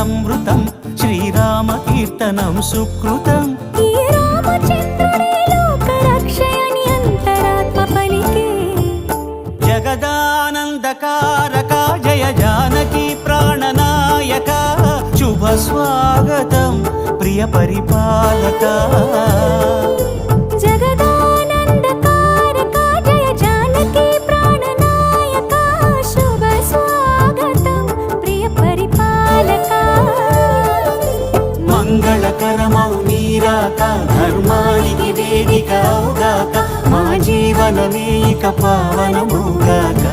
సంవృతం శ్రీరామ కీర్తనం సుకృతం. ఈ రామచంద్రుడే లోకరక్షయని అంతరాత్మ పలికే. జగదానందకారక జయ జానకి ప్రాణనాయక శుభ స్వాగతం ప్రియ పరిపాలక. జగదానందకారక జయ జానకి ప్రాణనాయక శుభ స్వాగతం ప్రియ పరిపాలక. మంగళకరమౌ నీరాక ధర్మానికి వేదిక అవుగాక మా జీవనమే ఇక పావనముగాక.